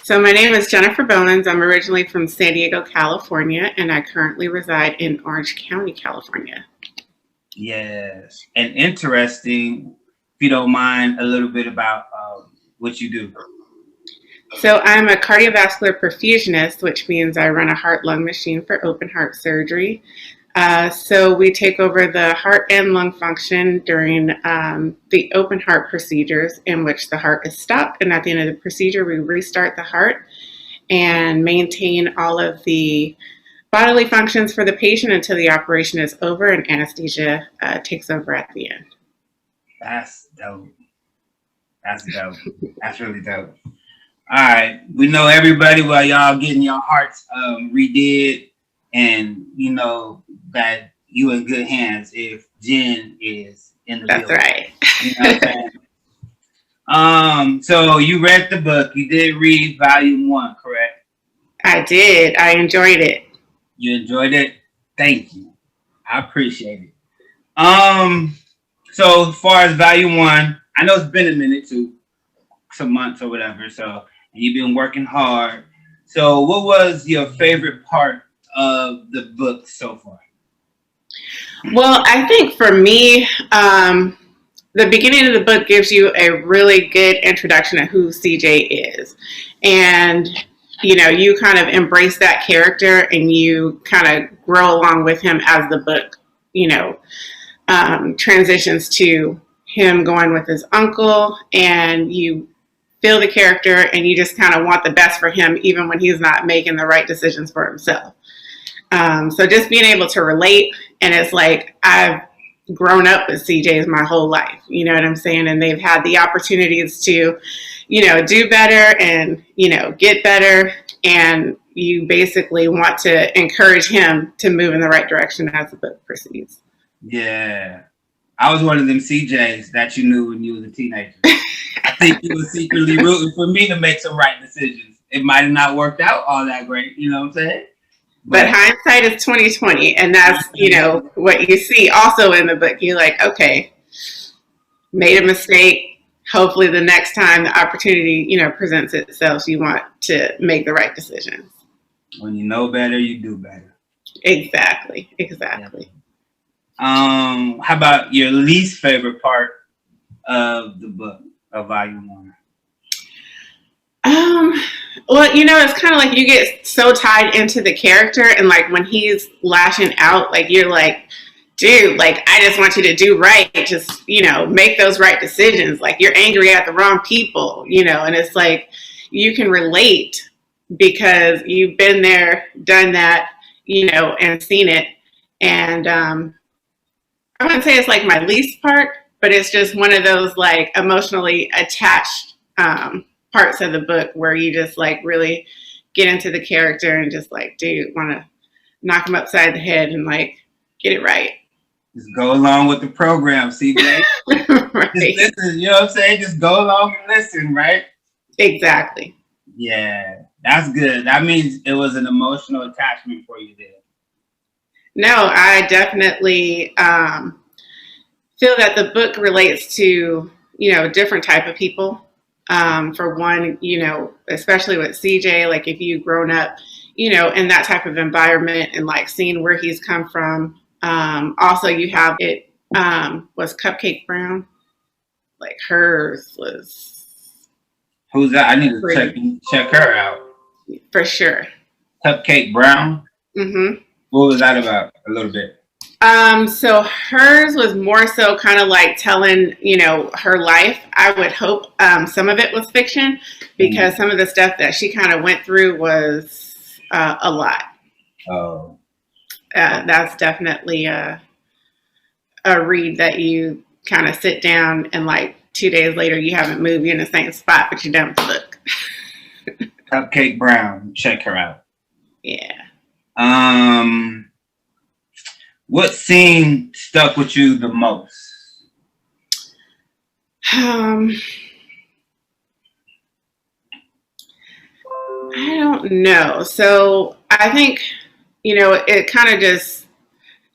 So my name is Jennifer Bonens. I'm originally from San Diego, California, and I currently reside in Orange County, California. Yes. And interesting, if you don't mind, a little bit about what you do. So I'm a cardiovascular perfusionist, which means I run a heart-lung machine for open heart surgery. So we take over the heart and lung function during the open heart procedures in which the heart is stopped. And at the end of the procedure, we restart the heart and maintain all of the bodily functions for the patient until the operation is over and anesthesia takes over at the end. That's dope. That's dope. That's really dope. All right. We know everybody while y'all getting your hearts redid, and you know that you in good hands if Jenn is in the That's building. right. You know what I'm saying? So you read the book. You did read volume 1, correct? I did. I enjoyed it. You enjoyed it? Thank you. I appreciate it. So as far as volume 1, I know it's been a minute too, some months or whatever. So and you've been working hard. So what was your favorite part of the book so far? Well, I think for me, the beginning of the book gives you a really good introduction of who CJ is. And, you know, you kind of embrace that character and you kind of grow along with him as the book, you know, transitions to him going with his uncle, and you feel the character and you just kind of want the best for him even when he's not making the right decisions for himself. So just being able to relate, and it's like I've grown up with CJs my whole life, you know what I'm saying? And they've had the opportunities to, you know, do better and, you know, get better. And you basically want to encourage him to move in the right direction as the book proceeds. Yeah. I was one of them CJs that you knew when you was a teenager. I think you were secretly rooting for me to make some right decisions. It might have not worked out all that great, you know what I'm saying? But hindsight is 2020, and that's, you know, what you see also in the book. You're like, okay, made a mistake. Hopefully the next time the opportunity, you know, presents itself, you want to make the right decisions. When you know better, you do better. Exactly. How about your least favorite part of the book of volume 1? Well, you know, it's kind of like you get so tied into the character, and like when he's lashing out, like you're like, dude, like I just want you to do right. Just, you know, make those right decisions. Like you're angry at the wrong people, you know, and it's like you can relate because you've been there, done that, you know, and seen it. And I wouldn't say it's like my least part, but it's just one of those like emotionally attached parts of the book where you just like really get into the character and just like, dude, want to knock him upside the head and like get it right. Just go along with the program, CJ. Right. Just listen, you know what I'm saying? Just go along and listen, right? Exactly. Yeah, that's good. That means it was an emotional attachment for you there. No, I definitely feel that the book relates to, you know, different type of people. For one, you know, especially with CJ, like if you've grown up, you know, in that type of environment and like seeing where he's come from. Also, you have it was Cupcake Brown, like hers was. Who's that? I need to check her out. For sure. Cupcake Brown. Mm-hmm. What was that about? A little bit. So hers was more so kind of like telling, you know, her life. I would hope some of it was fiction because some of the stuff that she kind of went through was a lot. Oh. That's definitely a read that you kind of sit down and like 2 days later you haven't moved, you're in the same spot, but you're done with the book. Cupcake Brown. Check her out. Yeah. What scene stuck with you the most? I don't know. So I think, you know, it kind of just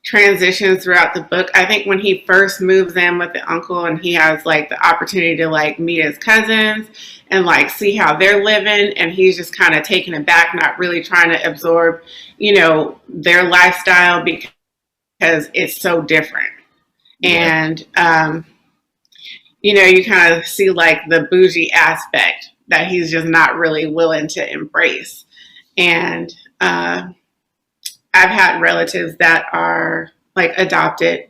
transitions throughout the book. I think when he first moves in with the uncle and he has like the opportunity to like meet his cousins and like see how they're living, and he's just kind of taken aback, not really trying to absorb, their lifestyle because it's so different. Yeah. And you kind of see like the bougie aspect that he's just not really willing to embrace. And I've had relatives that are like adopted,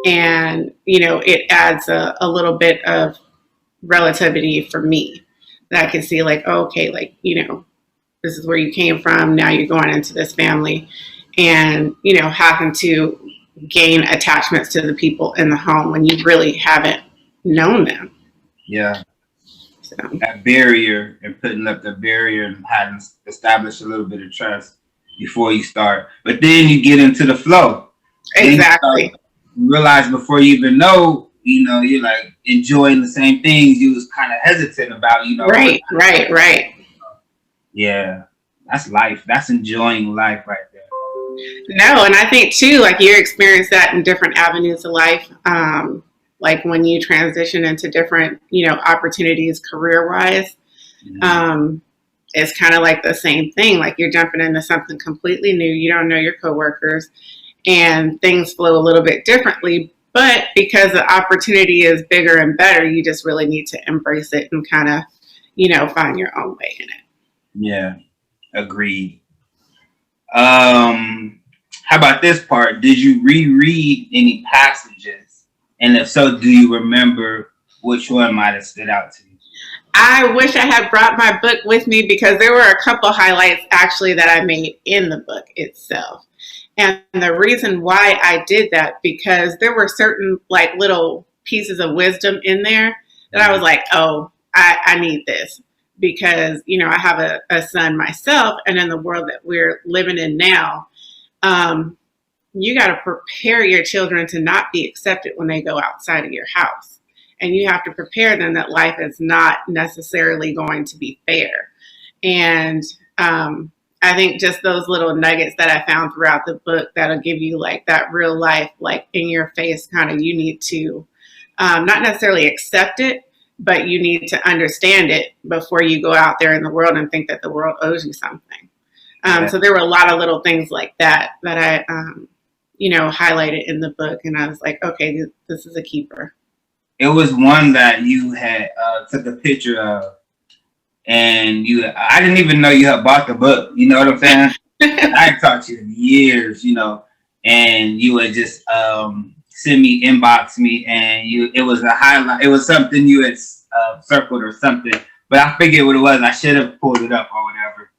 and it adds a little bit of relativity for me that I can see like, oh, okay, like this is where you came from, now you're going into this family, and having to gain attachments to the people in the home when you really haven't known them. Yeah. So That barrier and putting up the barrier and having established a little bit of trust before you start. But then you get into the flow. exactly. You realize before you even know, you're like enjoying the same things you was kind of hesitant about, Right. Yeah, that's life. That's enjoying life right there. No, and I think too, like you experience that in different avenues of life. Like when you transition into different, opportunities career wise, Mhm. um, it's kind of like the same thing. Like you're jumping into something completely new. You don't know your coworkers, and things flow a little bit differently. But because the opportunity is bigger and better, you just really need to embrace it and kind of, find your own way in it. Yeah, agreed. How about this part? Did you reread any passages? And if so, do you remember which one might have stood out to you? I wish I had brought my book with me because there were a couple highlights actually that I made in the book itself. And the reason why I did that, because there were certain like little pieces of wisdom in there that I was like, oh, I need this because, I have a son myself, and in the world that we're living in now, um, you got to prepare your children to not be accepted when they go outside of your house. And you have to prepare them that life is not necessarily going to be fair. And I think just those little nuggets that I found throughout the book that'll give you like that real life, like in your face kind of, you need to not necessarily accept it, but you need to understand it before you go out there in the world and think that the world owes you something. Yeah. So there were a lot of little things like that that I, highlighted in the book, and I was like, okay, this is a keeper. It was one that you had took a picture of, and I didn't even know you had bought the book. You know what I'm saying? I had talked to you in years, and you would just send me, inbox me, and it was a highlight. It was something you had circled or something, but I figured what it was. I should have pulled it up or whatever.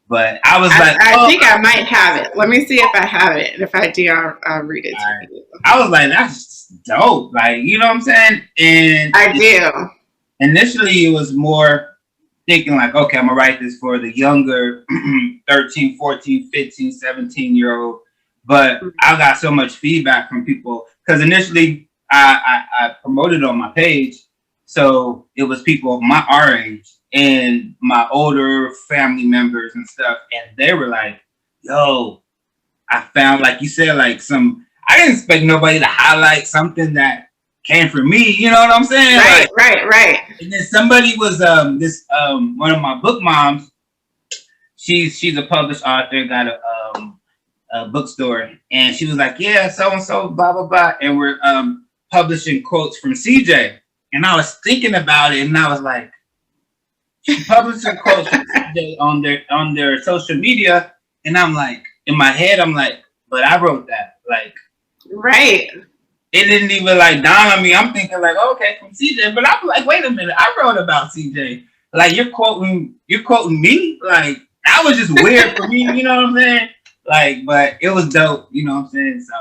But I was like, I think I might have it. Let me see if I have it. And if I do, I'll read it to you. I was like, that's dope. Like, you know what I'm saying? And I do. Initially, it was more thinking like, okay, I'm going to write this for the younger 13, 14, 15, 17-year-old. But I got so much feedback from people because initially I promoted on my page. So it was people our age and my older family members and stuff. And they were like, yo, I found, like you said, like I didn't expect nobody to highlight something that came from me. You know what I'm saying? Right. And then somebody was this one of my book moms. She's a published author, got a bookstore, and she was like, yeah, so and so, blah blah blah, and we're publishing quotes from CJ. And I was thinking about it, and I was like, she publishing quotes from CJ on their social media, and I'm like, in my head, I'm like, but I wrote that, like, right. It didn't even like dawn on me. I'm thinking like, okay, from CJ, but I'm like, wait a minute, I wrote about CJ. Like you're quoting me. Like that was just weird for me. You know what I'm saying? Like, but it was dope. You know what I'm saying? So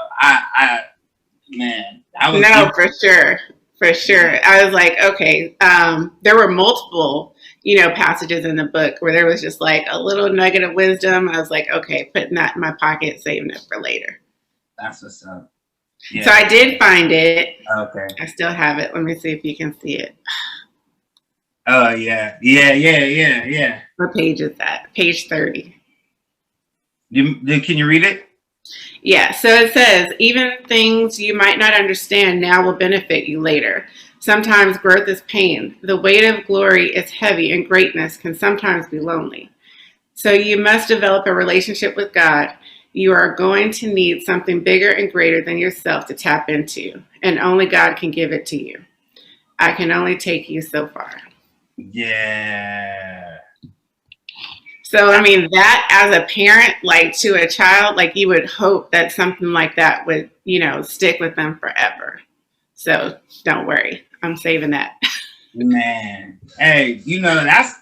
man, I was no for sure. I was like, okay. There were multiple, passages in the book where there was just like a little nugget of wisdom. I was like, okay, putting that in my pocket, saving it for later. That's what's up. Yeah. So I did find it. Okay. I still have it. Let me see if you can see it. Oh yeah. What page is that? Page 30. Can you read it? Yeah, so it says, even things you might not understand now will benefit you later. Sometimes growth is pain. The weight of glory is heavy, and greatness can sometimes be lonely. So you must develop a relationship with God. You are going to need something bigger and greater than yourself to tap into, and only God can give it to you. I can only take you so far. Yeah. So, I mean, that as a parent, like to a child, like you would hope that something like that would, stick with them forever. So don't worry, I'm saving that. Man. Hey, that's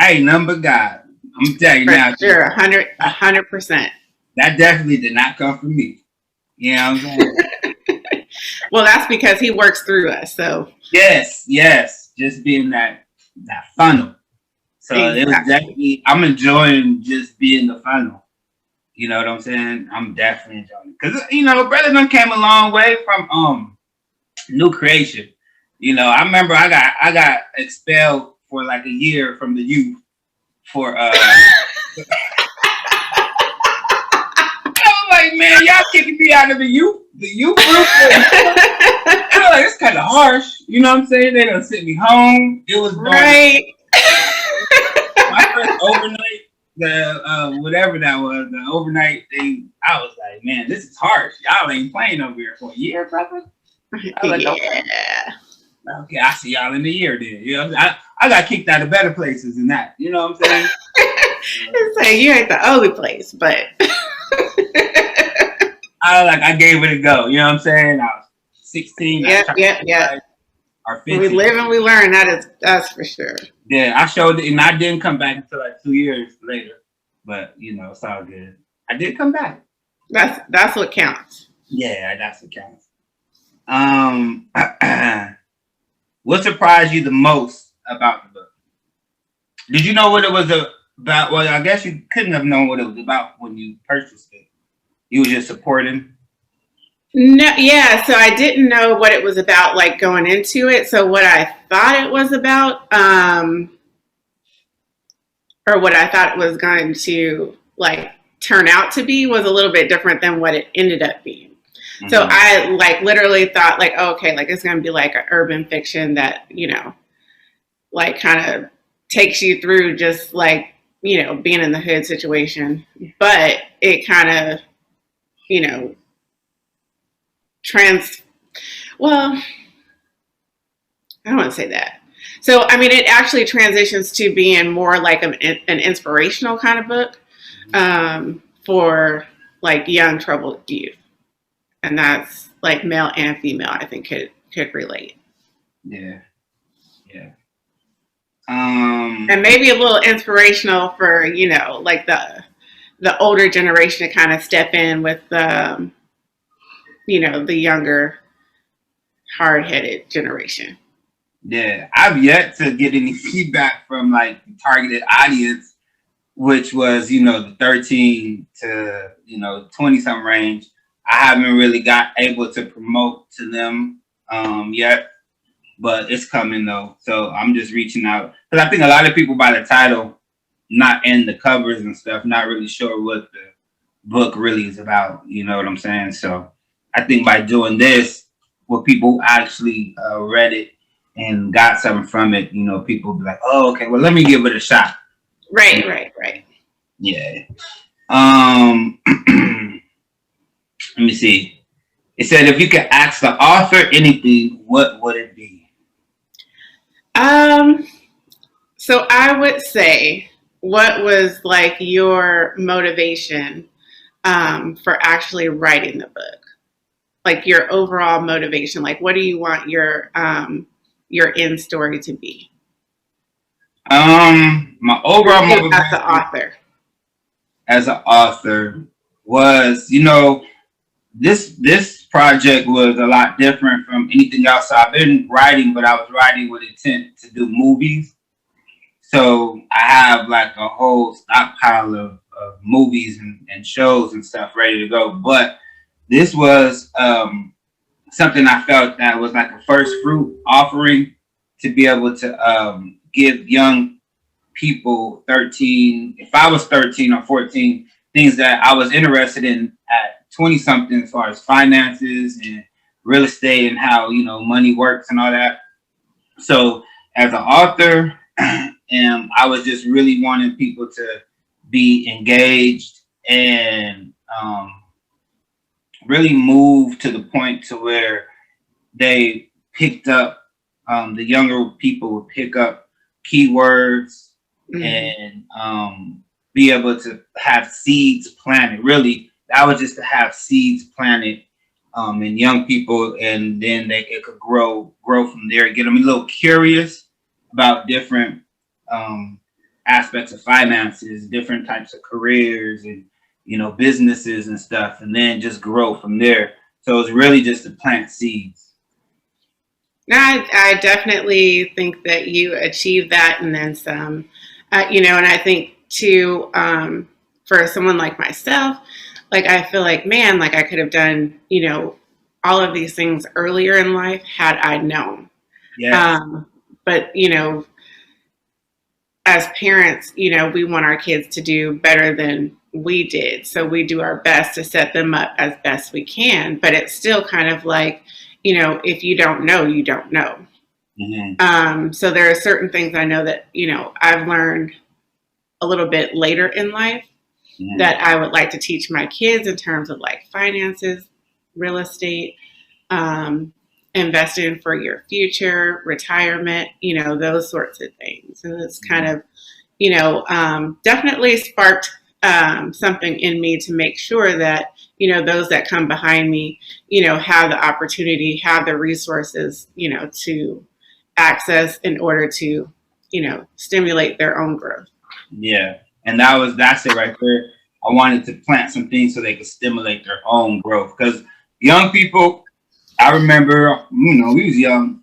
ain't nothing but God. I'm gonna tell you For now, sure, 100%. that definitely did not come from me. You know what I'm saying? Well, that's because he works through us. So Yes, yes. Just being that funnel. So it was exactly. definitely I'm enjoying just being the funnel. You know what I'm saying? I'm definitely enjoying it. Cause brother done came a long way from new creation. I remember I got expelled for like a year from the youth for I'm like, man, y'all kicking me out of the youth group. I was like, it's kind of harsh. You know what I'm saying? They done sent me home. It was during Right. my first overnight, the whatever that was, the overnight thing. I was like, man, this is harsh. Y'all ain't playing over here for a year, brother. I was like, okay, Yeah. okay, I see y'all in a year then. I got kicked out of better places than that. You know what I'm saying? So you ain't the only place, but I gave it a go. You know what I'm saying? I was 16. I yep, tried yep, yep. or We 15. live and we learn. That's for sure. Yeah, I showed it, and I didn't come back until like 2 years later. But it's all good. I did come back. That's what counts. Yeah, that's what counts. What surprised you the most about the book? Did you know what it was about? Well, I guess you couldn't have known what it was about when you purchased it. You were just supporting. No, yeah. So I didn't know what it was about, like going into it. So what I thought it was about, or what I thought it was going to like turn out to be, was a little bit different than what it ended up being. So Mm-hmm. I like literally thought like, oh, okay, like it's going to be like an urban fiction that like kind of takes you through just like being in the hood situation, but it kind of you know trans. Well, I don't want to say that. So I mean, it actually transitions to being more like an inspirational kind of book for like young troubled youth, and that's like male and female. I think could relate. Yeah, yeah. And maybe a little inspirational for like the older generation to kind of step in with the younger hard-headed generation. Yeah, I've yet to get any feedback from like the targeted audience, which was the 13 to 20 some range. I haven't really got able to promote to them yet, but it's coming though. So I'm just reaching out because I think a lot of people by the title, not in the covers and stuff, not really sure what the book really is about. You know what I'm saying? So I think by doing this, where people actually read it and got something from it, people be like, oh, okay, well, let me give it a shot. Right, right, right. Yeah. Let me see. It said if you could ask the author anything, what would it be? Um, so I would say, what was like your motivation for actually writing the book? Like your overall motivation. Like, what do you want your end story to be? My For overall you as the motivation author. as an author was, this project was a lot different from anything else I've been writing, but I was writing with intent to do movies. So I have like a whole stockpile of movies and shows and stuff ready to go. But this was something I felt that was like a first fruit offering to be able to give young people 13, if I was 13 or 14, things that I was interested in at 20 something, as far as finances and real estate and how, money works and all that. So as an author, and I was just really wanting people to be engaged and really move to the point to where they picked up, the younger people would pick up keywords and be able to have seeds planted. Really, that was just to have seeds planted in young people, and then it could grow from there. Get them a little curious about different aspects of finances, different types of careers, and businesses and stuff, and then just grow from there. So it's really just to plant seeds. No, I definitely think that you achieved that and then some. And I think too, for someone like myself, like I feel like, man, like I could have done, all of these things earlier in life had I known. Yes. But as parents, we want our kids to do better than we did. So we do our best to set them up as best we can. But it's still kind of like, if you don't know, you don't know. So there are certain things I know that, I've learned a little bit later in life that I would like to teach my kids in terms of like finances, real estate, investing for your future, retirement, those sorts of things. And it's kind of, definitely sparked something in me to make sure that, those that come behind me, have the opportunity, have the resources, to access in order to, stimulate their own growth. Yeah. And that's it right there. I wanted to plant some things so they could stimulate their own growth. Because young people, I remember, we was young.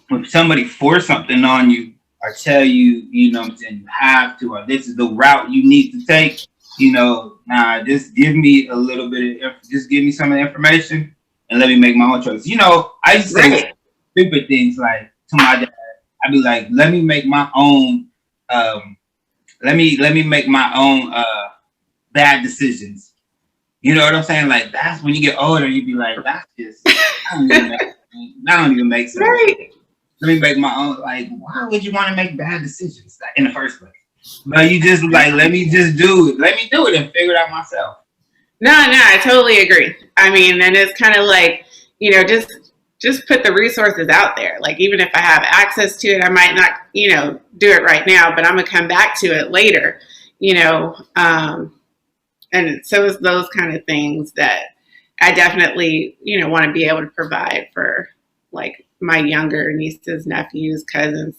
When somebody force something on you or tell you, and you have to, or this is the route you need to take, just give me a little bit just give me some of the information and let me make my own choice. I used to say stupid things like to my dad. I'd be like, let me make my own, let me make my own bad decisions. You know what I'm saying? Like that's when you get older, you'd be like, that's just that don't even make sense. Right. Let me make my own. Like, why would you want to make bad decisions in the first place? But you just like, let me just do it. Let me do it and figure it out myself. No, I totally agree. I mean, and it's kind of like, just put the resources out there. Like even if I have access to it, I might not, do it right now, but I'm gonna come back to it later, and so it's those kind of things that I definitely, want to be able to provide for like my younger nieces, nephews, cousins,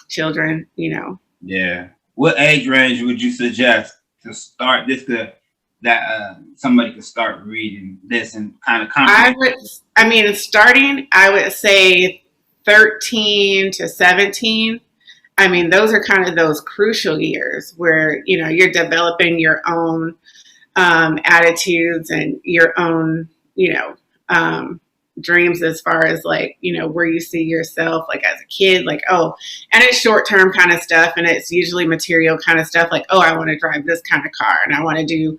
children, Yeah. What age range would you suggest to start this? That somebody could start reading this and kind of comprehend? Starting, I would say 13 to 17. I mean, those are kind of those crucial years where, you're developing your own attitudes and your own, dreams as far as like, where you see yourself like as a kid, like, oh, and it's short term kind of stuff. And it's usually material kind of stuff like, oh, I want to drive this kind of car and I want to do,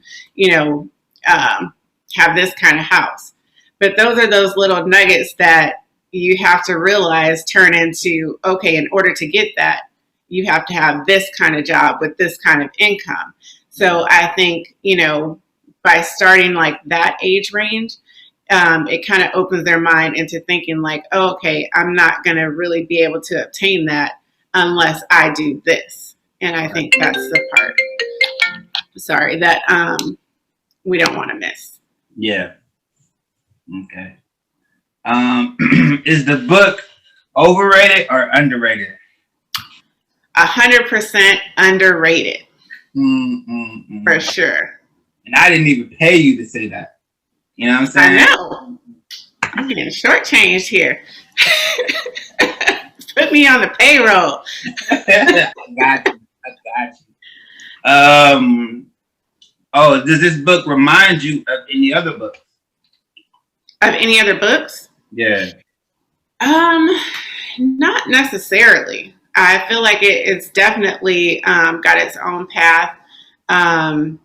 have this kind of house. But those are those little nuggets that you have to realize turn into, okay, in order to get that, you have to have this kind of job with this kind of income. So I think, by starting like that age range, it kind of opens their mind into thinking like, oh, okay, I'm not going to really be able to obtain that unless I do this. And I think that's the part, sorry, that we don't want to miss. Yeah. Okay. Is the book overrated or underrated? 100% underrated. For Mm. sure. And I didn't even pay you to say that. You know what I'm saying? I know. I'm getting shortchanged here. Put me on the payroll. I got you. Oh, does this book remind you of any other book? Of any other books? Yeah. Not necessarily. I feel like it's definitely got its own path. Um,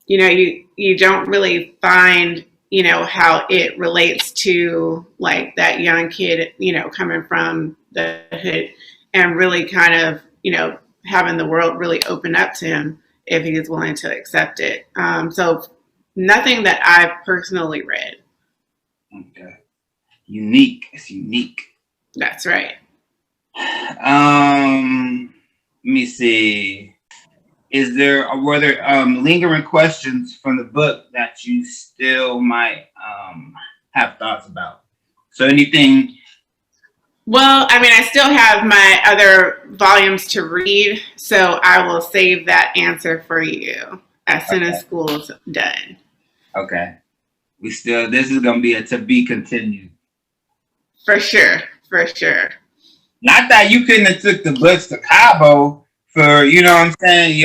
you don't really find, how it relates to like that young kid, coming from the hood and really kind of, having the world really open up to him if he's willing to accept it. So nothing that I've personally read. Okay. Unique. It's unique. That's right. Let me see. Were there lingering questions from the book that you still might have thoughts about? So anything? Well, I mean, I still have my other volumes to read, so I will save that answer for you as soon as school's done. Okay. This is gonna be a to be continued. For sure. For sure. Not that you couldn't have took the bus to Cabo for, you know what I'm saying,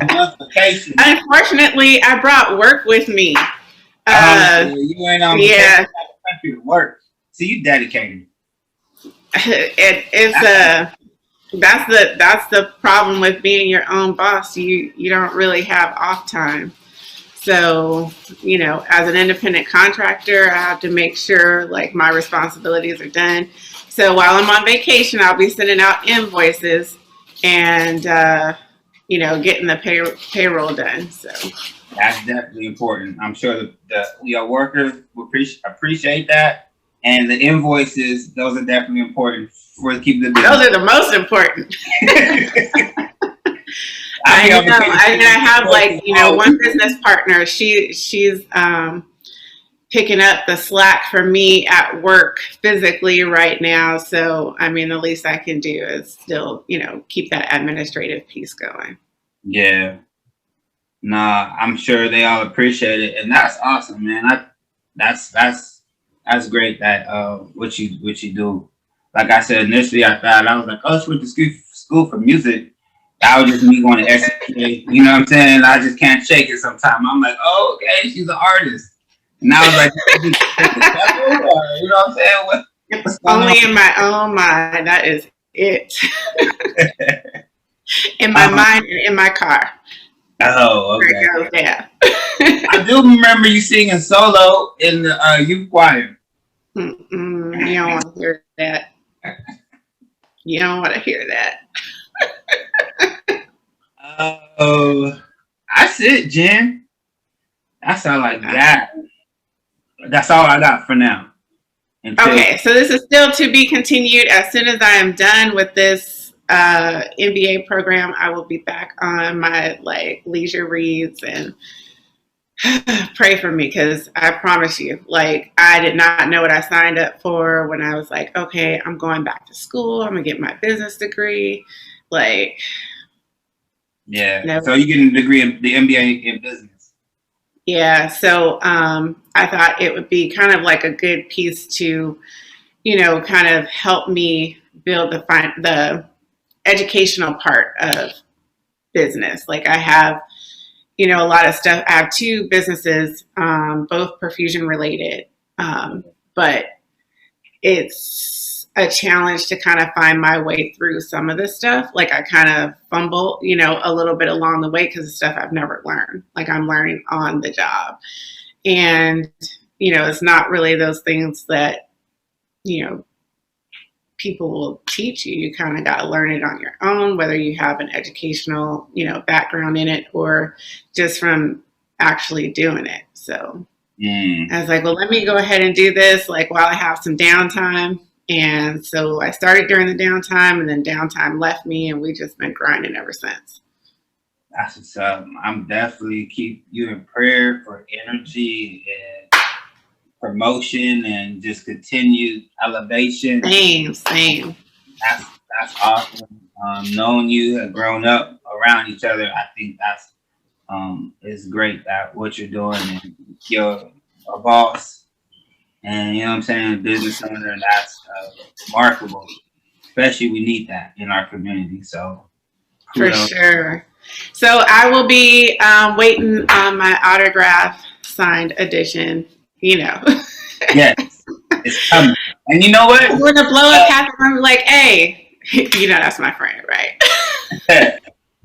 month vacation. Unfortunately, I brought work with me. You ain't on yeah. the country to work. So you dedicated. That's the problem with being your own boss. You don't really have off time. So, as an independent contractor, I have to make sure like my responsibilities are done. So while I'm on vacation, I'll be sending out invoices and, getting the payroll done. So that's definitely important. I'm sure your workers will appreciate that. And the invoices, those are definitely important for keeping the business. Those are the most important. I know. I have like, one business partner. She's picking up the slack for me at work physically right now. So, I mean, the least I can do is still, keep that administrative piece going. Yeah. Nah, I'm sure they all appreciate it. And that's awesome, man. That's great that what you do. Like I said initially, I was like, oh, she went to school for music. That was just me going to SCA. You know what I'm saying? I just can't shake it sometimes. I'm like, oh, okay, she's an artist. And I was like, you know what I'm saying? What's only in my own mind. That is it. In my mind and in my car. Oh, okay. Yeah. I do remember you singing solo in the youth choir. You don't want to hear that. You don't want to hear that. Oh, that's it, Jen. That's all I got. That's all I got for now. Okay, so this is still to be continued. As soon as I am done with this MBA program, I will be back on my leisure reads and pray for me, because I promise you, I did not know what I signed up for when I was like, okay, I'm going back to school. I'm gonna get my business degree. Yeah. No. So you getting a degree in the MBA in business? Yeah. So I thought it would be kind of like a good piece to, kind of help me build the educational part of business. I have, a lot of stuff. I have two businesses, both perfusion related, but it's a challenge to kind of find my way through some of this stuff. I kind of fumble, a little bit along the way because it's stuff I've never learned. I'm learning on the job. And, it's not really those things that, people will teach you. You kind of got to learn it on your own, whether you have an educational, background in it or just from actually doing it. So I was like, well, let me go ahead and do this while I have some downtime. And so I started during the downtime, and then downtime left me, and we've just been grinding ever since. That's what's up. I'm definitely keep you in prayer for energy and promotion and just continued elevation. Same. That's awesome. Knowing you and grown up around each other, I think that's is great that what you're doing, and you're a boss. And you know what I'm saying, business owner, that's remarkable. Especially we need that in our community. So for sure. So I will be waiting on my autograph signed edition. Yes, it's coming. And you know what? We're gonna blow up half the room hey, that's my friend, right?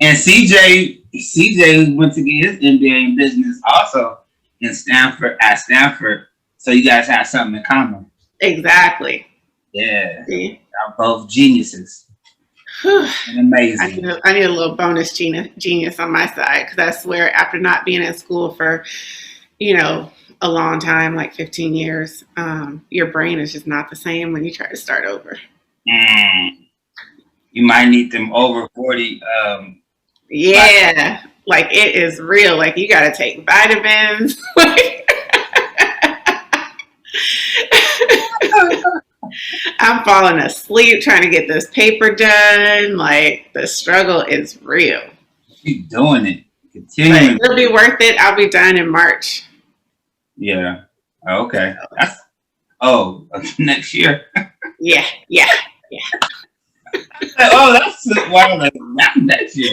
And CJ CJ went to get his MBA in business also in Stanford at Stanford. So you guys have something in common. Exactly. Yeah. See? Y'all both geniuses. Whew. And amazing. I need a little bonus genius on my side, because I swear, after not being in school for, a long time, like 15 years, your brain is just not the same when you try to start over. You might need them over 40. Yeah, like it is real. Like you got to take vitamins. I'm falling asleep trying to get this paper done. Like the struggle is real. Keep doing it. But Continuing. it'll be worth it. I'll be done in March. Yeah. Okay. That's next year. Yeah. Oh, that's wow. That's next year.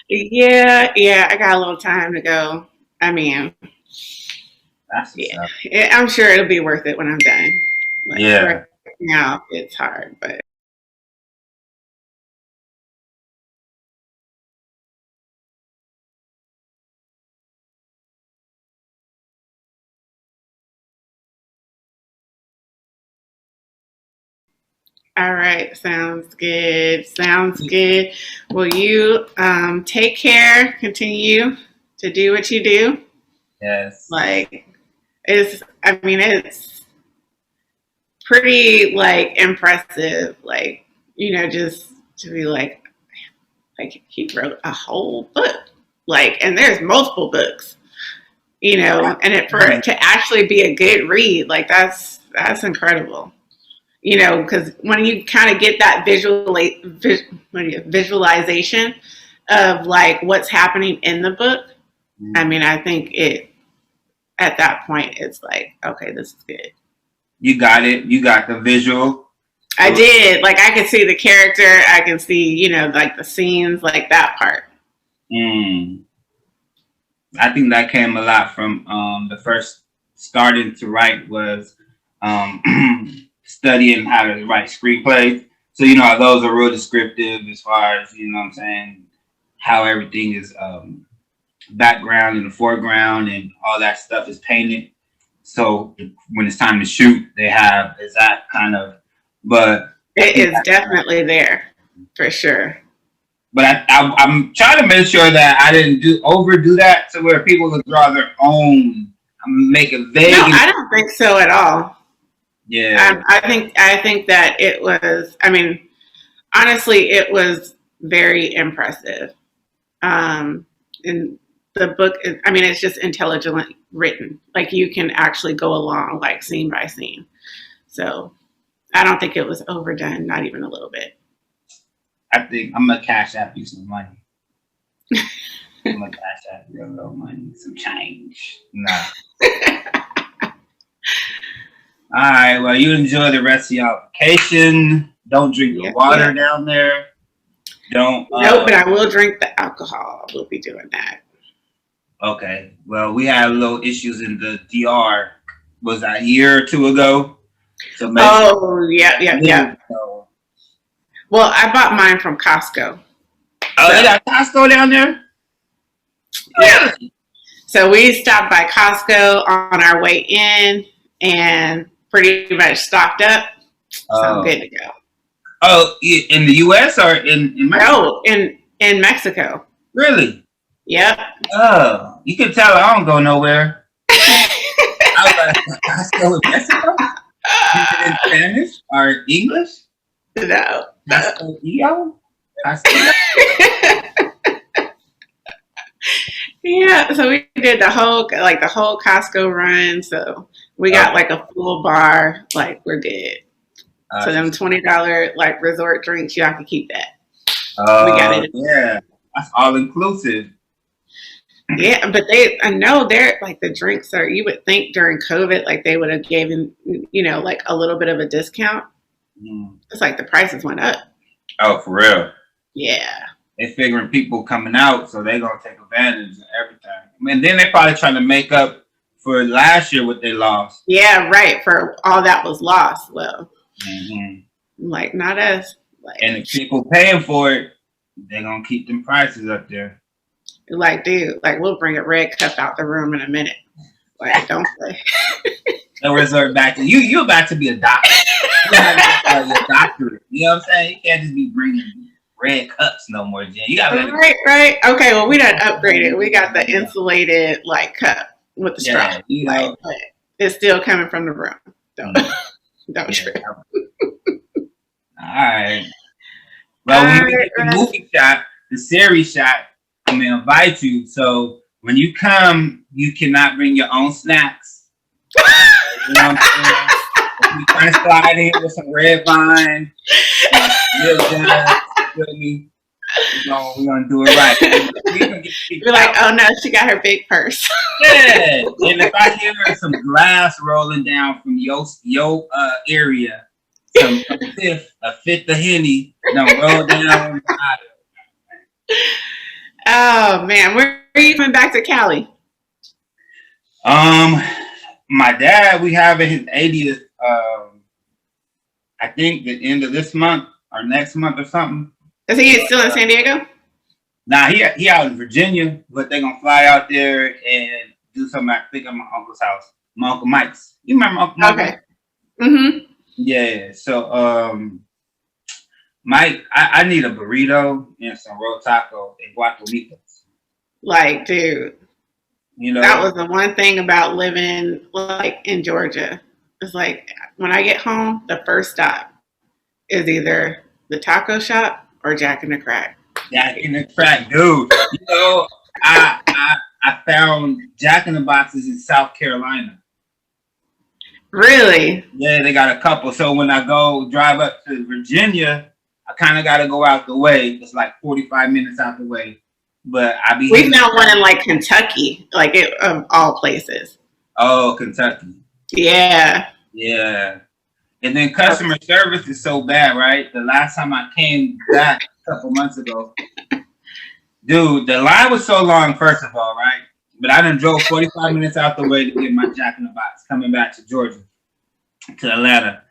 Yeah. I got a little time to go. I mean, That's yeah. I'm sure it'll be worth it when I'm done. Like, yeah. right now it's hard, but. All right, sounds good. Well, you take care. Continue to do what you do. Yes. Like it's pretty like impressive. Like just to be like he wrote a whole book. Like, and there's multiple books. And for it to actually be a good read, like that's incredible. Because when you kind of get that visualization of like what's happening in the book, I mean, I think at that point it's like, okay, this is good. You got it. You got the visual. I did. Like I could see the character. I can see, like the scenes, like that part. I think that came a lot from the first starting to write was studying how to write screenplays. So those are real descriptive as far as what I'm saying, how everything is background and the foreground and all that stuff is painted. So when it's time to shoot, they have that kind of. But it is definitely there for sure. But I'm trying to make sure that I didn't overdo that to where people can draw their own, make it vague. No, I don't think so at all. Yeah. I think that it was. I mean, honestly, it was very impressive. And the book, I mean, it's just intelligently written. Like you can actually go along like scene by scene. So I don't think it was overdone, not even a little bit. I think I'm gonna cash out you some money. I'm gonna cash out you a little money, some change. No. All right. Well, you enjoy the rest of your vacation. Don't drink the water down there. Don't. No, but I will drink the alcohol. We'll be doing that. Okay. Well, we had little issues in the DR. Was that a year or two ago? So maybe. Oh, yeah. So. Well, I bought mine from Costco. Oh, you got Costco down there? Yeah. So we stopped by Costco on our way in and pretty much stocked up. So I'm good to go. Oh, in the U.S. or in Mexico? No, in Mexico. Really? Yep. Oh, you can tell I don't go nowhere. I was like, Costco in Mexico? Is it in Spanish or English? No. Costco. Yeah, so we did the whole Costco run. So we got like a full bar. Like we're good. So them $20 like resort drinks, y'all can keep that. We got it. Yeah, that's all inclusive. Yeah, but I know they're like the drinks are. You would think during COVID, like they would have given like a little bit of a discount. It's like the prices went up. Oh, for real? Yeah. They figuring people coming out, so they're gonna take advantage of everything. And then they're probably trying to make up for last year what they lost. Yeah, right. For all that was lost. Well, like not us. Like, and the people paying for it, they're gonna keep them prices up there. Like, dude, like we'll bring a red cup out the room in a minute. Like, don't play. They'll resort back to you. You're about to be a doctor. You have your doctorate. You know what I'm saying? You can't just be bringing red cups no more, Jen. You gotta let it. Right. Okay, well we done upgraded. We got the insulated like cup with the straw. You know, like, but it's still coming from the room. Don't trip. All right. Well, when we get the movie shot, the series shot, I'm gonna invite you. So when you come, you cannot bring your own snacks. You know what I'm saying? If you try to slide in with some red vine, real jazz, you feel me? We're gonna do it right. You're like, oh no, she got her big purse. Yeah, and if I hear some glass rolling down from your area, a fifth of Henny, roll down. Oh man, where are you coming back to Cali? My dad, we having his 80th. I think the end of this month or next month or something. Is he still in San Diego? Nah, he out in Virginia, but they're gonna fly out there and do something. I think at my uncle's house, my uncle Mike's. You remember Uncle Mike? Okay. Mm-hmm. Yeah. So, Mike, I need a burrito and some roll taco and guacamolitas. Like, dude, you know that was the one thing about living like in Georgia. It's like when I get home, the first stop is either the taco shop or Jack in the Crack. Jack in the Crack, dude. You know, I found Jack in the Boxes in South Carolina. Really? Yeah, they got a couple. So when I go drive up to Virginia, I kind of got to go out the way. It's like 45 minutes out the way. But we found one in like Kentucky, like of all places. Oh, Kentucky. Yeah. Yeah. And then customer service is so bad, right? The last time I came back a couple months ago, dude, the line was so long, first of all, right? But I done drove 45 minutes out the way to get my Jack in the Box coming back to Georgia, to Atlanta.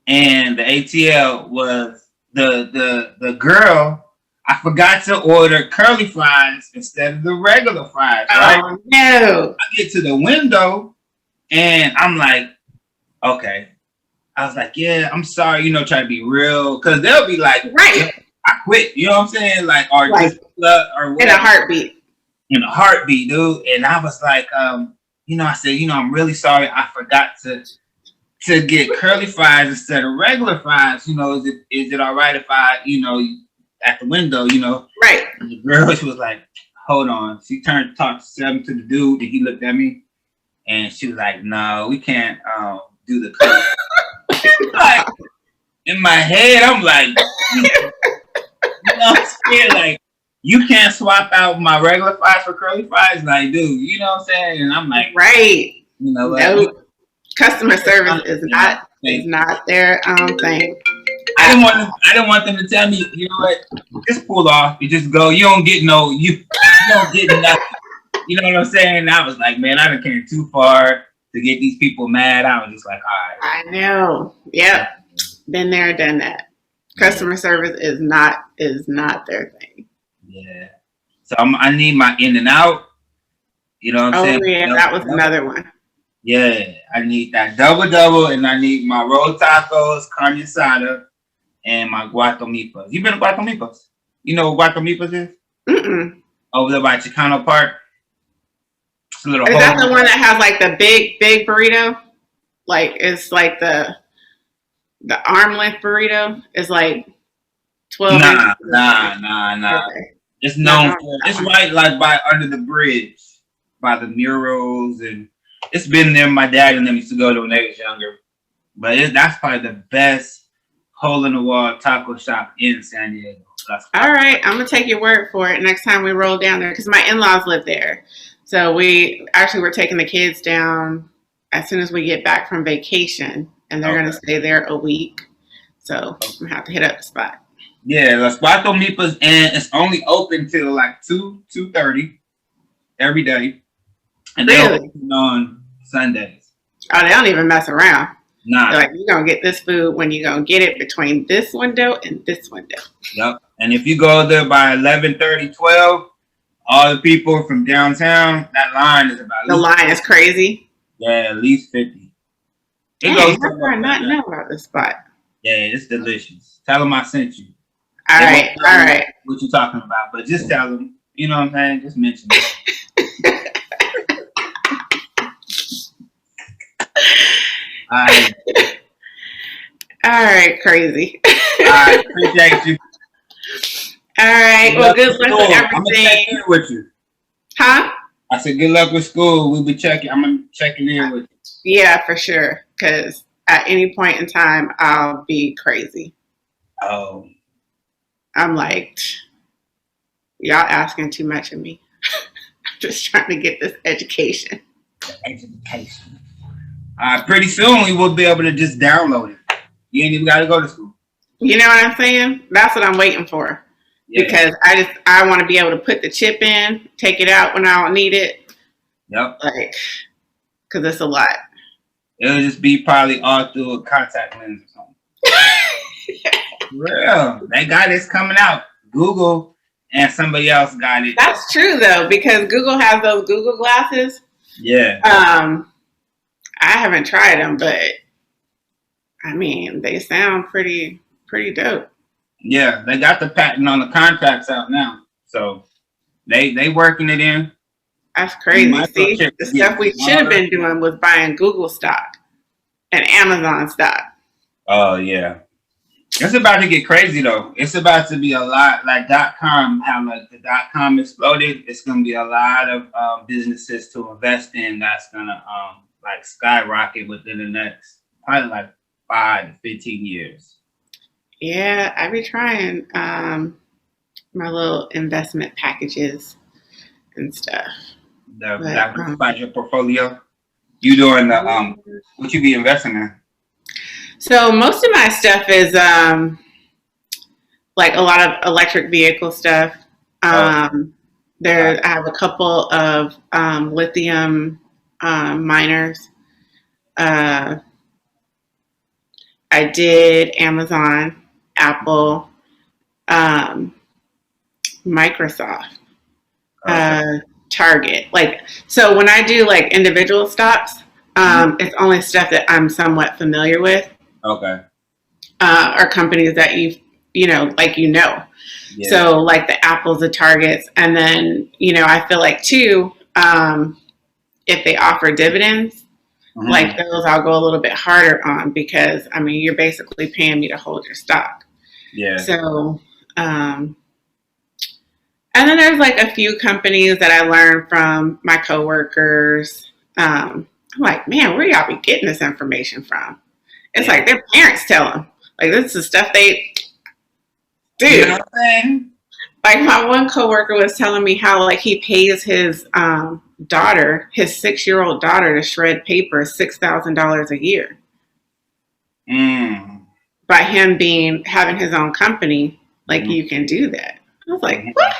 And the ATL was the girl, I forgot to order curly fries instead of the regular fries, right? Oh, no. I get to the window and I'm like, okay. I was like, yeah, I'm sorry, try to be real. Because they'll be like, right. I quit. You know what I'm saying? Like, or like, just or whatever. In a heartbeat. In a heartbeat, dude. And I was like, I said, I'm really sorry. I forgot to get curly fries instead of regular fries. Is it all right if I, at the window, Right. And the girl, she was like, hold on. She turned to talk to the dude, and he looked at me, and she was like, no, we can't do the curly. Like, in my head, I'm like, I'm scared. Like, you can't swap out my regular fries for curly fries, like, dude. You know what I'm saying? And I'm like, right. Nope. Customer service is not their thing. I didn't want them to tell me, you know what? Just pull off. You just go. You don't get you don't get nothing. You know what I'm saying? And I was like, man, I done came too far to get these people mad. I was just like, all right. I know. Yep. Been there, done that. Customer service is not their thing. Yeah. So I need my in and out. You know what I'm saying? Oh yeah, that was another one. Yeah, I need that double, and I need my roll tacos, carne asada, and my guacamolitas. You been to guacamolitas? You know what guacamolitas is? Mm-mm. Over there by Chicano Park. It's a little. Is that the one that has like the big burrito? Like it's like the arm length burrito is like 12. Nah. Okay. It's known for it's right like by under the bridge, by the murals, and it's been there. My dad and them used to go to when they was younger. But that's probably the best hole in the wall taco shop in San Diego. All right, I'm gonna take your word for it next time we roll down there because my in-laws live there. So we're taking the kids down as soon as we get back from vacation, and they're gonna stay there a week. So I'm gonna have to hit up the spot. Yeah, Las Cuatro Mipas, and it's only open till like 2:30 every day, and they're open on Sundays. Oh, they don't even mess around. Nah, they're like, you're gonna get this food when you're gonna get it between this window and this window. Yep. And if you go there by 11:30, 12, all the people from downtown, that line is about at The least, line is crazy. yeah, at least 50. It Dang, goes how do I somewhere like not that. know about this spot? Yeah, it's delicious. Tell them I sent you. All They right, won't all tell you right. what you're talking about, but just tell them. You know what I'm saying? Just mention it. All right. All right, crazy. All right. Appreciate you. All right. Good Well, luck good with luck with school. I'm gonna check in everything. with you. Huh? I said good luck with school. We'll be checking. I'm gonna checking in with you. Yeah, for sure. Because at any point in time, I'll be crazy. Oh, I'm like, y'all asking too much of me. I'm just trying to get this education. education. Pretty soon we will be able to just download it. You ain't even got to go to school. You know what I'm saying? That's what I'm waiting for. Yeah. Because I want to be able to put the chip in, take it out when I don't need it. Yep. Like, because it's a lot. It'll just be probably all through a contact lens or something. Real. They got this coming out. Google and somebody else got it. That's true though, because Google has those Google glasses. Yeah. I haven't tried them, but I mean, they sound pretty dope. Yeah, they got the patent on the contracts out now. So they working it in. That's crazy. See, the stuff we should have been doing was buying Google stock and Amazon stock. Oh yeah. It's about to get crazy though. It's about to be a lot like .com. How like the .com exploded. It's gonna be a lot of businesses to invest in. That's gonna like skyrocket within the next probably like 5 to 15 years. Yeah, I be trying my little investment packages and stuff. That about your portfolio. You doing the what you be investing in? So most of my stuff is like a lot of electric vehicle stuff. There, I have a couple of lithium miners. I did Amazon, Apple, Microsoft, Target. Like, so when I do like individual stocks, it's only stuff that I'm somewhat familiar with. Okay. Or companies that Yeah. So like the Apples, the Targets, and then I feel like too, if they offer dividends, like those I'll go a little bit harder on because I mean you're basically paying me to hold your stock. Yeah. So and then there's like a few companies that I learned from my coworkers. I'm like, man, where y'all be getting this information from? It's like their parents tell them. Like this is stuff they do. You know what I'm saying? Like my one coworker was telling me how like he pays his daughter, his 6-year-old daughter, to shred paper $6,000 a year. By him having his own company, like you can do that. I was like, what?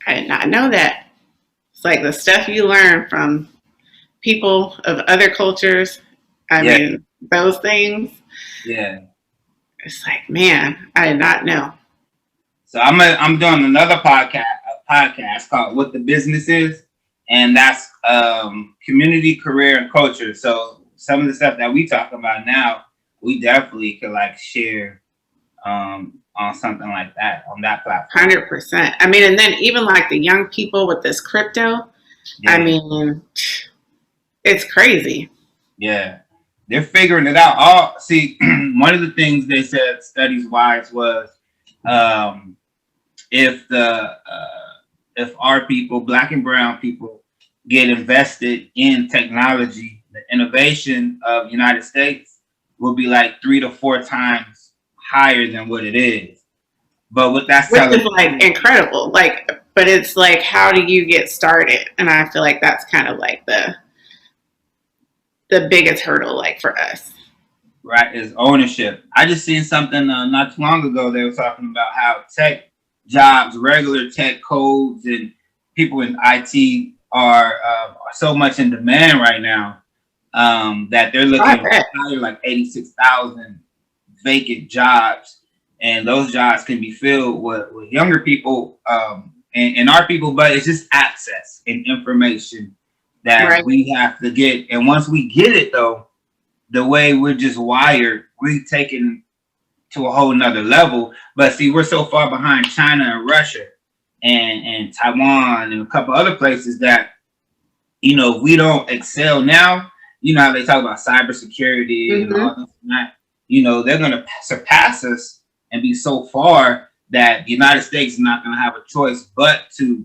I did not know that. It's like the stuff you learn from people of other cultures. I mean, those things. Yeah. It's like, man, I did not know. So I'm doing another podcast called What the Business Is, and that's community, career, and culture. So some of the stuff that we talk about now, we definitely could like share on something like that on that platform. 100%. I mean, and then even like the young people with this crypto, I mean, it's crazy. Yeah, they're figuring it out. See, one of the things they said studies wise was if our people, Black and brown people, get invested in technology, the innovation of the United States will be like 3 to 4 times higher than what it is. But what that's which is like incredible. Like, but it's like, how do you get started? And I feel like that's kind of like the biggest hurdle, like for us. Right, is ownership. I just seen something not too long ago. They were talking about how tech jobs, regular tech codes, and people in IT are so much in demand right now that they're looking to hire like 86,000 vacant jobs and those jobs can be filled with younger people, and our people, but it's just access and information that Right. we have to get. And once we get it, though, the way we're just wired, we taken to a whole nother level. But see, we're so far behind China and Russia and Taiwan and a couple other places that, if we don't excel now, how they talk about cybersecurity and all Mm-hmm. this and that, they're going to surpass us and be so far that the United States is not going to have a choice but to,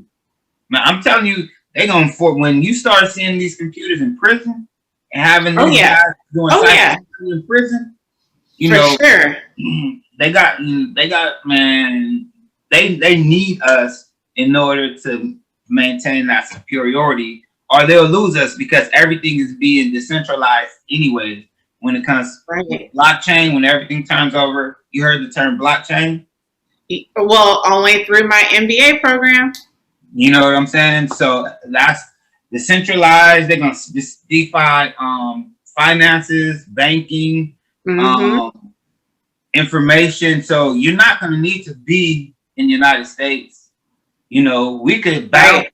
man, I'm telling you, they're going for when you start seeing these computers in prison and having Oh these yeah. guys doing Oh yeah. cybersecurity in prison, you For know, sure. they got man, they need us in order to maintain that superiority, or they'll lose us because everything is being decentralized anyways. When it comes with Right. blockchain, when everything turns over, you heard the term blockchain. Well, only through my MBA program. You know what I'm saying? So that's decentralized. They're gonna just DeFi, finances, banking, Mm-hmm. um, information. So you're not gonna need to be in the United States. We could bounce. Right.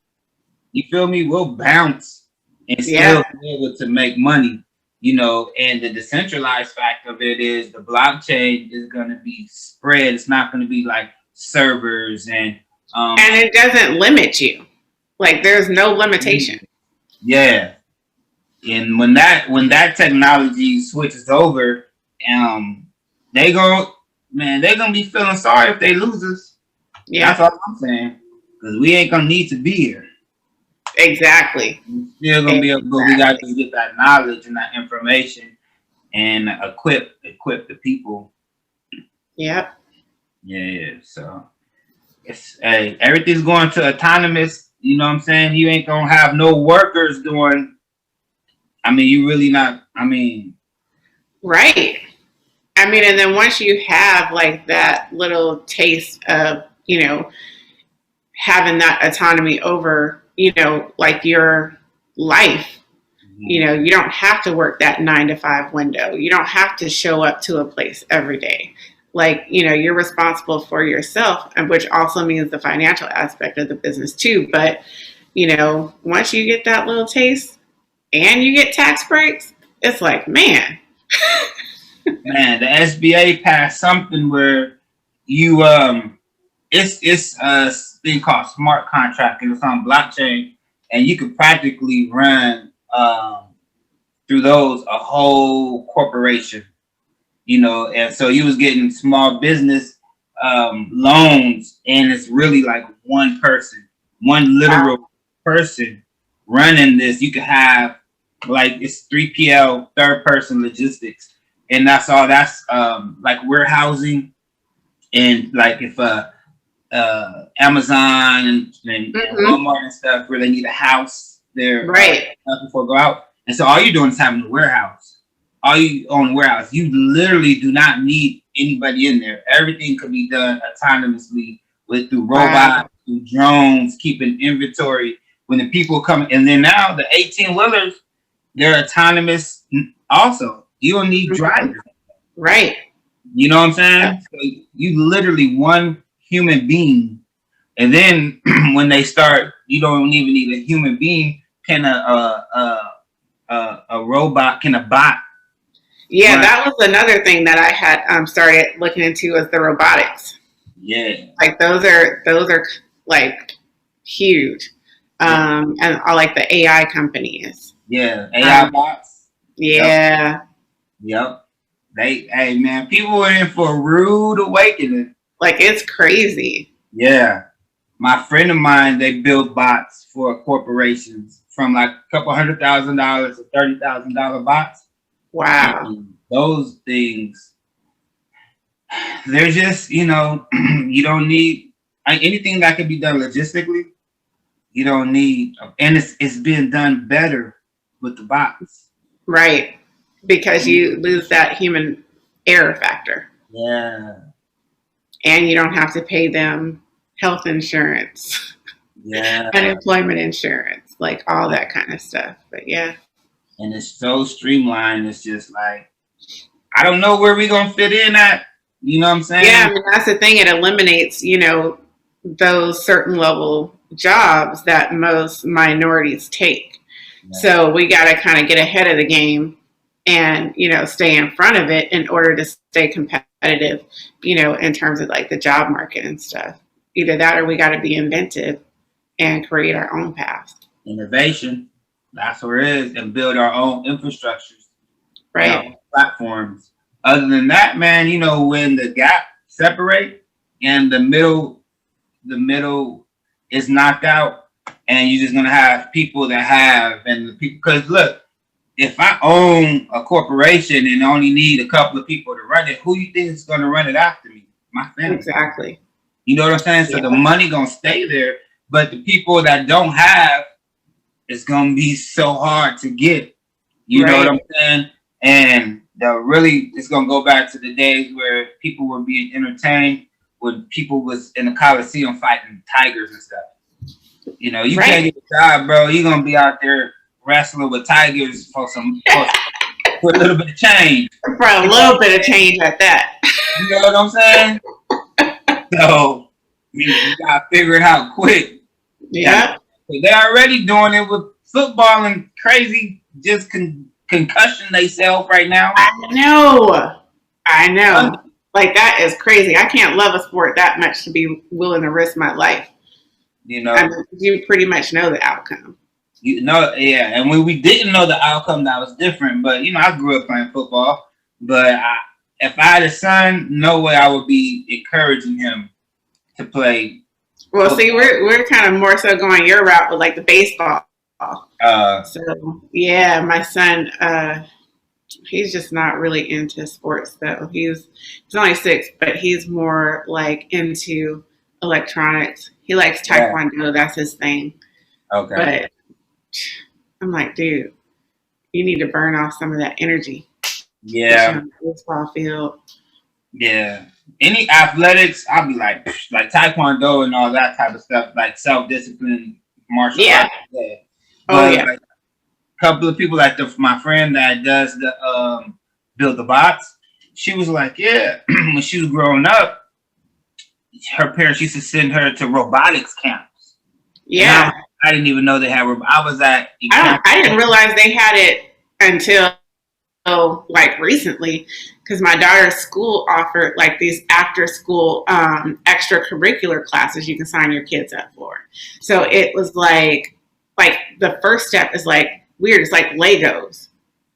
You feel me? We'll bounce and still Yeah. be able to make money. And the decentralized fact of it is the blockchain is going to be spread. It's not going to be like servers and And it doesn't limit you. Like there's no limitation. yeah. And when that technology switches over, they go they're gonna be feeling sorry if they lose us. That's Yeah. all I'm saying. Because we ain't gonna need to be here. Exactly. We're still gonna be able, but we Exactly. got to get that knowledge and that information and equip the people. Yep. Yeah. So everything's going to autonomous. You know what I'm saying? You ain't gonna have no workers doing. You really not. Right. I mean, and then once you have like that little taste of, having that autonomy over, like your life, you don't have to work that 9 to 5 window. You don't have to show up to a place every day. Like, you're responsible for yourself, and which also means the financial aspect of the business too. But, once you get that little taste and you get tax breaks, it's like, man. Man, the SBA passed something where you it's a thing called smart contract, and it's on blockchain, and you could practically run through those a whole corporation. And so you was getting small business loans, and it's really like one person, one literal person running this. You could have like it's 3PL, third person logistics, and that's all. That's like warehousing, and like if Amazon and Mm-hmm. Walmart and stuff where they need a house there Right. before go out, and so all you're doing is having a warehouse. All you own a warehouse. You literally do not need anybody in there. Everything could be done autonomously through Wow. robots, through drones, keeping inventory. When the people come, and then now the 18 wheelers, they're autonomous also. You don't need Mm-hmm. drivers. Right. You know what I'm Yep. saying? So you literally one human being, and then when they start, you don't even need a human being. Can a robot? Can a bot Yeah, run? that was another thing that I had started looking into was the robotics. Yeah, Like those are like huge, and I like the AI companies. yeah. AI Um, bots. Yep, yeah, yep. Hey man, people were in for a rude awakening. like it's crazy. Yeah, my friend of mine, they built bots for corporations from like a couple $100,000 to $30,000 bots. Wow. And those things, they're just, you don't need anything that can be done logistically. You don't need, and it's being done better with the bots. Right. Because you lose that human error factor, Yeah, and you don't have to pay them health insurance, yeah. unemployment insurance, like all that kind of stuff. But yeah. And it's so streamlined. It's just like, I don't know where we're gonna fit in at, You know what I'm Yeah, I saying? mean, that's the thing. It eliminates, those certain level jobs that most minorities take. Yeah. So we got to kind of get ahead of the game and, stay in front of it in order to stay competitive, in terms of like the job market and stuff. Either that or we got to be inventive and create our own path. Innovation. That's where it is, and build our own infrastructures and our own Right. platforms. Other than that, man, when the gap separate and the middle is knocked out, and you're just gonna have people that have and the people. Because look, if I own a corporation and only need a couple of people to run it, who you think is gonna run it after me? My family. Exactly. You know what I'm saying? So Yeah. the money gonna stay there, but the people that don't have, it's gonna be so hard to get. You know what Right. I'm saying? And it's gonna go back to the days where people were being entertained when people was in the Coliseum fighting tigers and stuff. You can't Right. get a job, bro. You're gonna be out there wrestling with tigers for a little bit of change. For a little bit of change at that. You know what I'm saying? So you gotta figure it out quick. Yeah. They're already doing it with football and crazy just concussion themselves right now. I know. Like that is crazy. I can't love a sport that much to be willing to risk my life. You I know, mean, you pretty much know the outcome. yeah. And when we didn't know the outcome, that was different. But I grew up playing football. But if I had a son, no way I would be encouraging him to play Well, see, football. we're kind of more so going your route with like the baseball. So yeah, my son, he's just not really into sports though. He's only 6, but he's more like into electronics. He likes Yeah. taekwondo. That's his thing. Okay. But I'm like, dude, you need to burn off some of that energy. Especially Yeah. on the baseball field. Yeah. Any athletics, I'll be like taekwondo and all that type of stuff, like self-discipline, martial Yeah. arts. Yeah. Oh But yeah. like a couple of people, like my friend that does the build the bots, she was like, yeah, when she was growing up, her parents used to send her to robotics camps. Yeah. I didn't even know they had. I was at. I didn't realize they had it until like recently because my daughter's school offered like these after school extracurricular classes you can sign your kids up for. So it was like the first step is like weird. It's like Legos.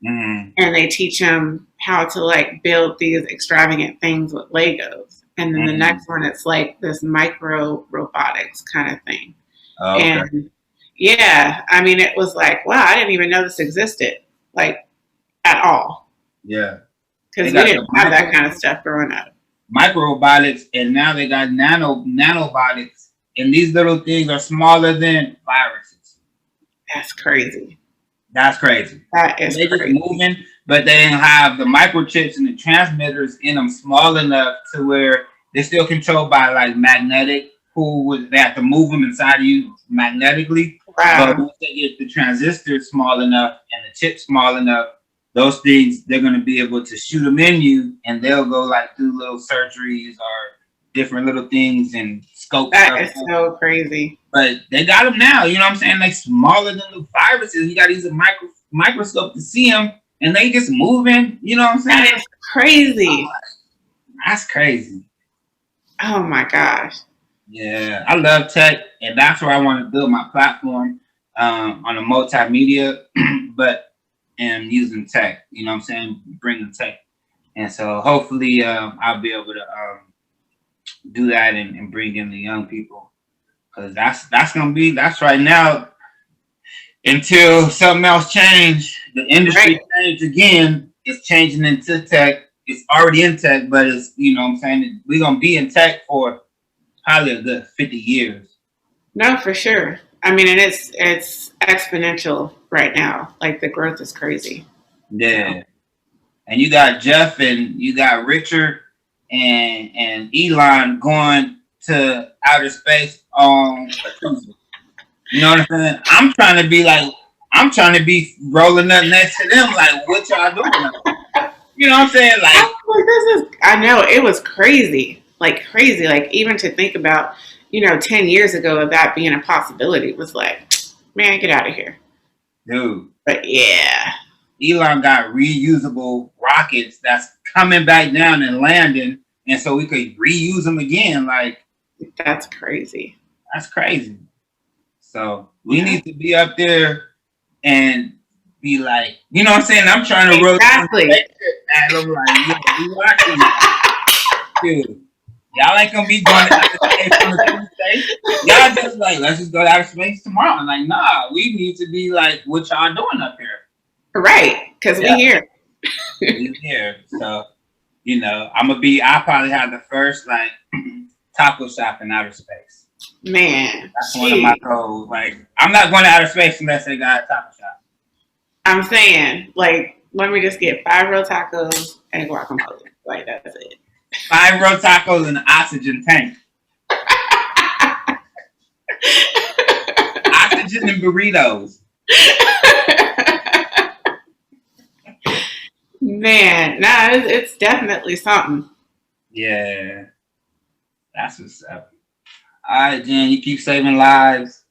Mm-hmm. And they teach them how to like build these extravagant things with Legos. And then the next one, it's like this micro robotics kind of thing. Oh, okay. And yeah, I mean, it was like, wow, I didn't even know this existed, like at all. Yeah. Because we didn't have that kind of stuff growing up. Microrobotics, and now they got nanobotics, and these little things are smaller than viruses. That's crazy. That's crazy. That is They crazy. just moving, but they didn't have the microchips and the transmitters in them small enough to where they're still controlled by like magnetic. They have to move them inside of you magnetically. Wow. But once they get the transistors small enough and the chip small enough, those things, they're going to be able to shoot them in you, and they'll go like do little surgeries or different little things and scope That stuff is out. so crazy. But they got them now, you know what I'm saying? Like smaller than the viruses. You got to use a microscope to see them, and they just moving, you know what I'm saying? That is crazy. That's crazy. Oh my gosh. Yeah, I love tech, and that's where I want to build my platform on a multimedia, but using tech. You know what I'm saying? Bringing tech, and so hopefully I'll be able to do that and bring in the young people, because that's right now until something else change. The industry changed again. It's changing into tech. It's already in tech, but it's you know what I'm saying we're gonna be in tech for probably a good 50 years. No, for sure. I mean, and it's exponential right now. Like the growth is crazy. Yeah. So. And you got Jeff and you got Richard and Elon going to outer space on a Tuesday. You know what I'm saying? I'm trying to be rolling up next to them like what y'all doing? You know what I'm saying? Like like, this is, I know, it was crazy. Like, crazy. Like, even to think about, 10 years ago of that being a possibility was like, man, get out of here. Dude. But yeah. Elon got reusable rockets that's coming back down and landing, and so we could reuse them again. Like, that's crazy. That's crazy. So we need to be up there and be like, you know what I'm saying? I'm trying to roll exactly. at them like, yo, we watching you. Dude, y'all ain't gonna be going to outer space on a Tuesday. Y'all just like, let's just go to outer space tomorrow. I'm like, nah, we need to be like, what y'all doing up here? Right, because we here. We here. So, I'll probably have the first like taco shop in outer space. Man, that's one of my goals. Like, I'm not going to outer space unless they got a taco shop. I'm saying, like, let me just get 5 real tacos and guacamole. Like, that's it. 5 real tacos and an oxygen tank. Oxygen and burritos. Man, nah, it's definitely something. Yeah. That's what's up. All right, Jen, you keep saving lives.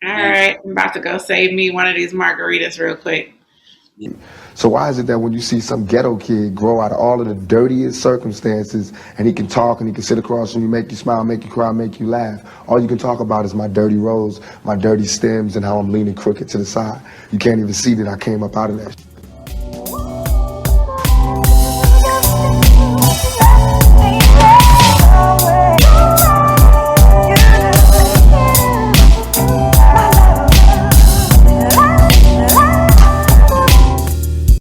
All right, I'm about to go save me one of these margaritas real quick. So why is it that when you see some ghetto kid grow out of all of the dirtiest circumstances and he can talk and he can sit across from you, make you smile, make you cry, make you laugh, all you can talk about is my dirty rows, my dirty stems, and how I'm leaning crooked to the side. You can't even see that I came up out of that.